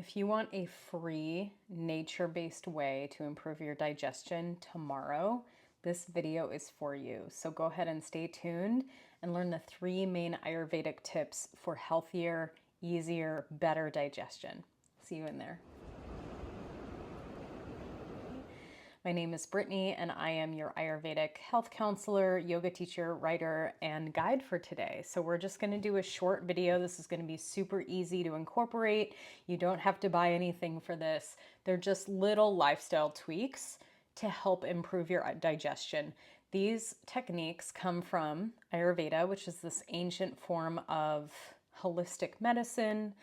If you want a free, nature-based way to improve your digestion tomorrow, this video is for you. So go ahead and stay tuned and learn the 3 main Ayurvedic tips for healthier, easier, better digestion. See you in there. My name is Brittany, and I am your Ayurvedic health counselor, yoga teacher, writer, and guide for today. So we're just going to do a short video. This is going to be super easy to incorporate. You don't have to buy anything for this. They're just little lifestyle tweaks to help improve your digestion. These techniques come from Ayurveda, which is this ancient form of holistic medicine.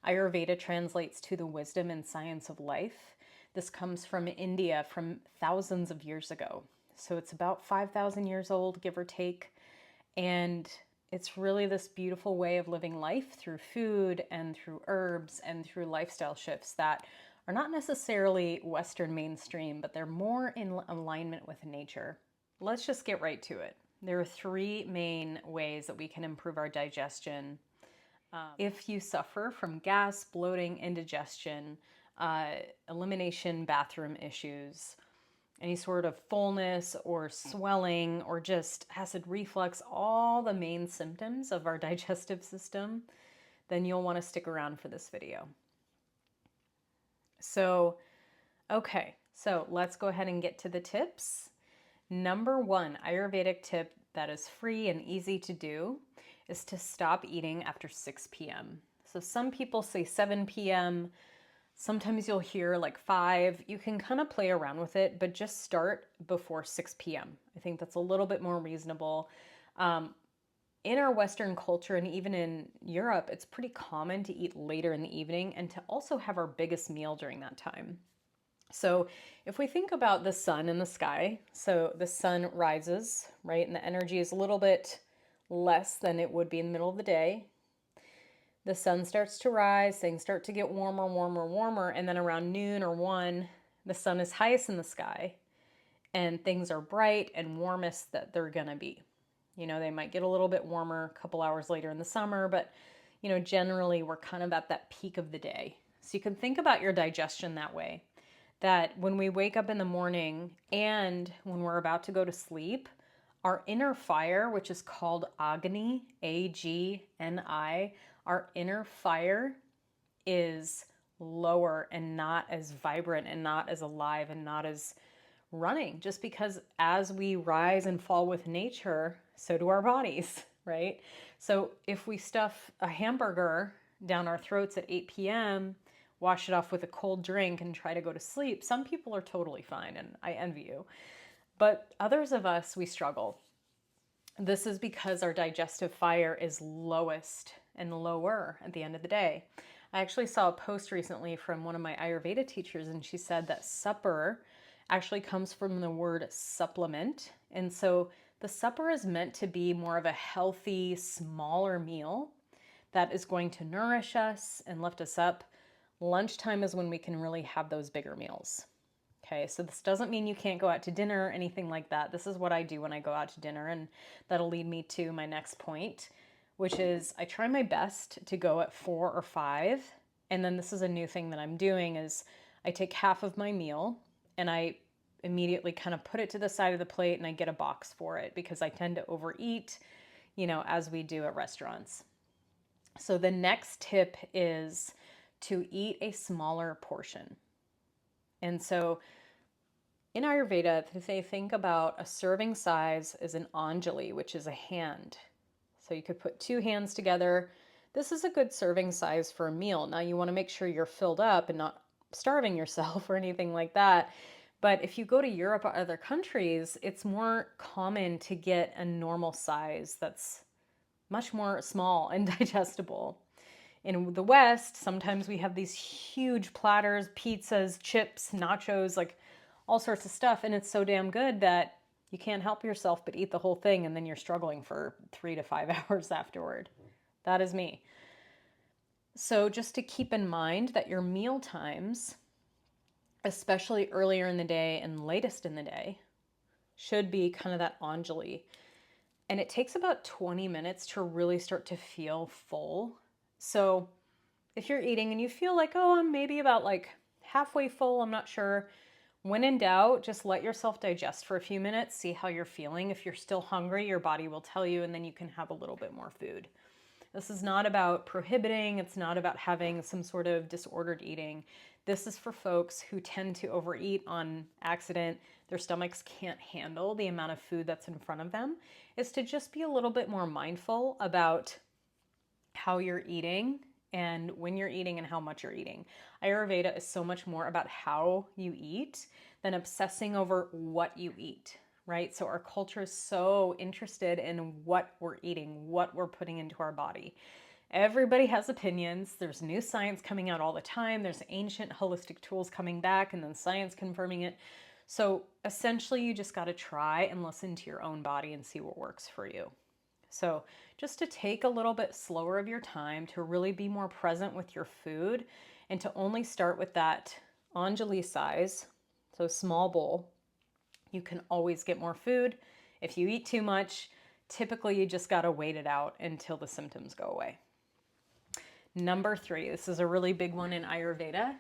Ayurveda translates to the wisdom and science of life. This comes from India from thousands of years ago. So it's about 5,000 years old, give or take. And it's really this beautiful way of living life through food and through herbs and through lifestyle shifts that are not necessarily Western mainstream, but they're more in alignment with nature. Let's just get right to it. There are 3 main ways that we can improve our digestion. If you suffer from gas, bloating, indigestion, elimination, bathroom issues, any sort of fullness or swelling or just acid reflux, all the main symptoms of our digestive system, then you'll want to stick around for this video. So let's go ahead and get to the tips. Number 1 Ayurvedic tip that is free and easy to do is to stop eating after 6 p.m. So some people say 7 p.m. Sometimes you'll hear like 5. You can kind of play around with it, but just start before 6 p.m. I think that's a little bit more reasonable. In our Western culture and even in Europe, it's pretty common to eat later in the evening and to also have our biggest meal during that time. So if we think about the sun in the sky, so the sun rises, right? And the energy is a little bit less than it would be in the middle of the day. The sun starts to rise, things start to get warmer, warmer, warmer, and then around noon or 1, the sun is highest in the sky, and things are bright and warmest that they're gonna be. You know, they might get a little bit warmer a couple hours later in the summer, but, you know, generally we're kind of at that peak of the day. So you can think about your digestion that way, that when we wake up in the morning and when we're about to go to sleep, our inner fire, which is called Agni, A-G-N-I, our inner fire is lower and not as vibrant and not as alive and not as running, just because as we rise and fall with nature, so do our bodies, right? So if we stuff a hamburger down our throats at 8 p.m., wash it off with a cold drink and try to go to sleep, some people are totally fine, and I envy you. But others of us, we struggle. This is because our digestive fire is lowest and lower at the end of the day. I actually saw a post recently from one of my Ayurveda teachers, and she said that supper actually comes from the word supplement. And so the supper is meant to be more of a healthy, smaller meal that is going to nourish us and lift us up. Lunchtime is when we can really have those bigger meals. Okay, so this doesn't mean you can't go out to dinner or anything like that. This is what I do when I go out to dinner, and that'll lead me to my next point, which is I try my best to go at 4 or 5. And then this is a new thing that I'm doing is I take half of my meal and I immediately kind of put it to the side of the plate and I get a box for it because I tend to overeat, you know, as we do at restaurants. So the next tip is to eat a smaller portion. And so in Ayurveda, they think about a serving size as an anjali, which is a hand. So you could put 2 hands together. This is a good serving size for a meal. Now you want to make sure you're filled up and not starving yourself or anything like that. But if you go to Europe or other countries, it's more common to get a normal size that's much more small and digestible. In the West, sometimes we have these huge platters, pizzas, chips, nachos, like all sorts of stuff. And it's so damn good that you can't help yourself but eat the whole thing. And then you're struggling for 3 to 5 hours afterward. That is me. So just to keep in mind that your meal times, especially earlier in the day and latest in the day, should be kind of that anjali. And it takes about 20 minutes to really start to feel full. So if you're eating and you feel like, oh, I'm maybe about like halfway full, I'm not sure. When in doubt, just let yourself digest for a few minutes, see how you're feeling. If you're still hungry, your body will tell you, and then you can have a little bit more food. This is not about prohibiting, it's not about having some sort of disordered eating. This is for folks who tend to overeat on accident. Their stomachs can't handle the amount of food that's in front of them. Is to just be a little bit more mindful about how you're eating and when you're eating and how much you're eating. Ayurveda is so much more about how you eat than obsessing over what you eat, right? So our culture is so interested in what we're eating, what we're putting into our body. Everybody has opinions. There's new science coming out all the time. There's ancient holistic tools coming back and then science confirming it. So essentially, you just got to try and listen to your own body and see what works for you. So just to take a little bit slower of your time, to really be more present with your food, and to only start with that Anjali size, so small bowl. You can always get more food. If you eat too much, typically you just got to wait it out until the symptoms go away. Number 3, this is a really big one in Ayurveda.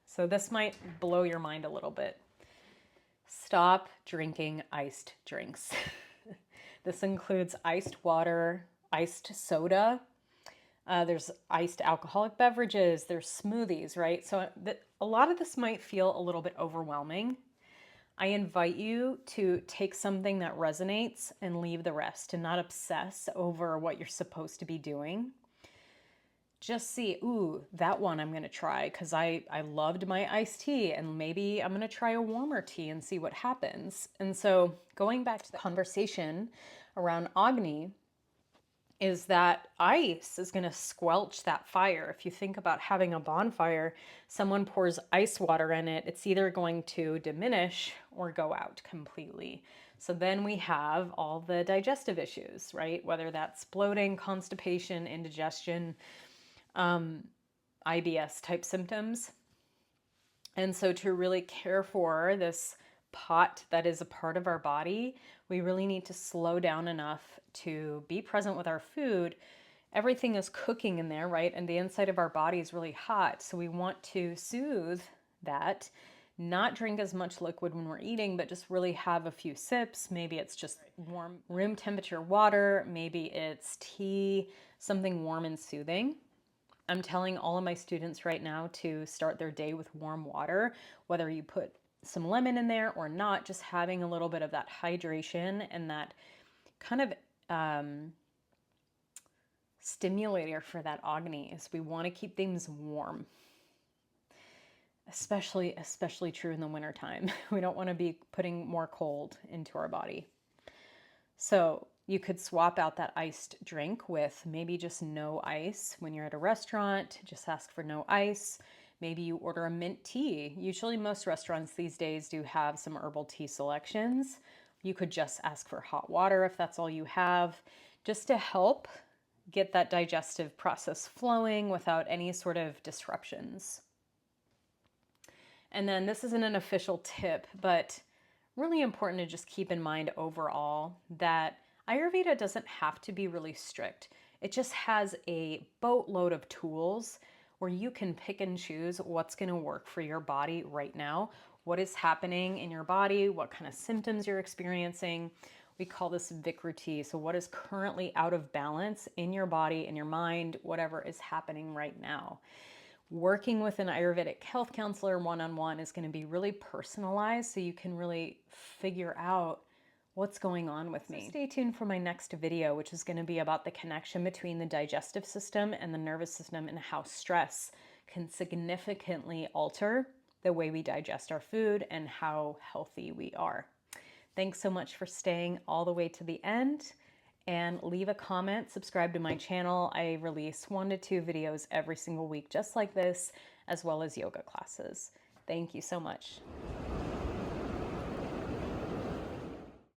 So this might blow your mind a little bit. Stop drinking iced drinks. This includes iced water, iced soda. There's iced alcoholic beverages. There's smoothies, right? So a lot of this might feel a little bit overwhelming. I invite you to take something that resonates and leave the rest, and not obsess over what you're supposed to be doing. Just see, ooh, that one I'm going to try because I loved my iced tea, and maybe I'm going to try a warmer tea and see what happens. And so going back to the conversation around Agni, is that ice is going to squelch that fire. If you think about having a bonfire, someone pours ice water in it, it's either going to diminish or go out completely. So then we have all the digestive issues, right? Whether that's bloating, constipation, indigestion, IBS type symptoms. And so to really care for this pot that is a part of our body, we really need to slow down enough to be present with our food. Everything is cooking in there, right? And the inside of our body is really hot. So we want to soothe that, not drink as much liquid when we're eating, but just really have a few sips. Maybe it's just warm room temperature water. Maybe it's tea, something warm and soothing. I'm telling all of my students right now to start their day with warm water, whether you put some lemon in there or not, just having a little bit of that hydration and that kind of stimulator for that Agni is we want to keep things warm. Especially true in the wintertime. We don't want to be putting more cold into our body. So you could swap out that iced drink with maybe just no ice. When you're at a restaurant, just ask for no ice. Maybe you order a mint tea. Usually most restaurants these days do have some herbal tea selections. You could just ask for hot water if that's all you have, just to help get that digestive process flowing without any sort of disruptions. And then this isn't an official tip, but really important to just keep in mind overall that Ayurveda doesn't have to be really strict. It just has a boatload of tools where you can pick and choose what's going to work for your body right now, what is happening in your body, what kind of symptoms you're experiencing. We call this Vikruti. So what is currently out of balance in your body, in your mind, whatever is happening right now. Working with an Ayurvedic health counselor one-on-one is going to be really personalized, so you can really figure out what's going on with me. So stay tuned for my next video, which is going to be about the connection between the digestive system and the nervous system and how stress can significantly alter the way we digest our food and how healthy we are. Thanks so much for staying all the way to the end. And leave a comment, subscribe to my channel. I release 1 to 2 videos every single week just like this, as well as yoga classes. Thank you so much.